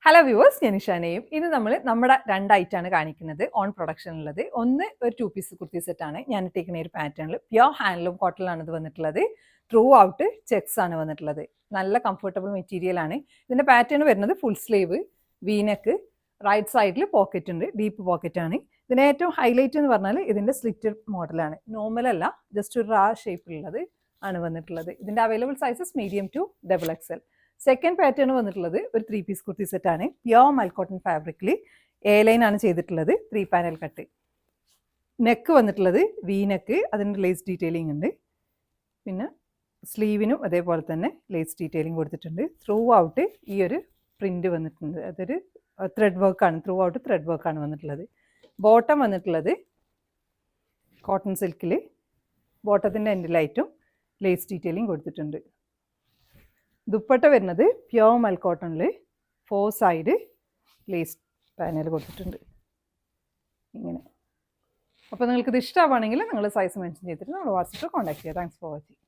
Hello viewers, ഞാൻ ഇഷാനയും. ഇത് നമ്മൾ നമ്മുടെ രണ്ടായിട്ടാണ് കാണിക്കുന്നത് ഓൺ പ്രൊഡക്ഷനുള്ളത്. ഒന്ന് ഒരു 2 പീസ് കുർത്തി സെറ്റാണ് ഞാൻ ഇട്ടേക്കുന്ന ഒരു പാറ്റേണിൽ. പ്യോർ ഹാൻഡ്ലൂം കോട്ടണിലാണ് ഇത് വന്നിട്ടുള്ളത്. ത്രൂ ഔട്ട് ചെക്സ് ആണ് വന്നിട്ടുള്ളത്. നല്ല കംഫർട്ടബിൾ മെറ്റീരിയൽ ആണ്. ഇതിൻ്റെ പാറ്റേൺ വരുന്നത് ഫുൾ സ്ലീവ്, വീനക്ക്, റൈറ്റ് സൈഡിൽ പോക്കറ്റ് ഉണ്ട്, ഡീപ്പ് പോക്കറ്റ് ആണ്. ഇതിന് ഏറ്റവും ഹൈലൈറ്റ് എന്ന് പറഞ്ഞാൽ ഇതിൻ്റെ സ്ലിറ്റഡ് മോഡലാണ്. നോർമൽ അല്ല, ജസ്റ്റ് ഒരു റാ ഷേപ്പിലുള്ളത് ആണ് വന്നിട്ടുള്ളത്. ഇതിൻ്റെ available sizes medium to XXL. Second pattern വന്നിട്ടുള്ളത് ഒരു 3 പീസ് കുർത്തി സെറ്റാണ്. പ്യോർ മൽക്കോട്ടൺ ഫാബ്രിക്കിൽ എ ലൈൻ ആണ് ചെയ്തിട്ടുള്ളത്. 3 പാനൽ കട്ട്. നെക്ക് വന്നിട്ടുള്ളത് വി നെക്ക്, അതിൻ്റെ ലേസ് ഡീറ്റെയിലിംഗ് ഉണ്ട്. പിന്നെ സ്ലീവിനും അതേപോലെ തന്നെ ലേസ് ഡീറ്റെയിലിംഗ് കൊടുത്തിട്ടുണ്ട്. ത്രൂ ഔട്ട് ഈ ഒരു പ്രിന്റ് വന്നിട്ടുണ്ട്. അതൊരു ത്രെഡ് വർക്കാണ്, ത്രൂ ഔട്ട് ത്രെഡ് വർക്കാണ് വന്നിട്ടുള്ളത്. ബോട്ടം വന്നിട്ടുള്ളത് കോട്ടൺ സിൽക്കിൽ ബോട്ടത്തിൻ്റെ എൻഡിലായിട്ടും ലേസ് ഡീറ്റെയിലിംഗ് കൊടുത്തിട്ടുണ്ട്. ദുപ്പട്ട വരുന്നത് പ്യോർ മൽക്കോട്ടണിൽ 4 സൈഡ് ലേസ് പാനൽ കൊടുത്തിട്ടുണ്ട് ഇങ്ങനെ. അപ്പോൾ നിങ്ങൾക്കിത് ഇഷ്ടമാണെങ്കിൽ നിങ്ങൾ സൈസ് മെൻഷൻ ചെയ്തിട്ട് നമ്മൾ വാട്സപ്പിൽ കോൺടാക്ട് ചെയ്യുക. Thanks for watching.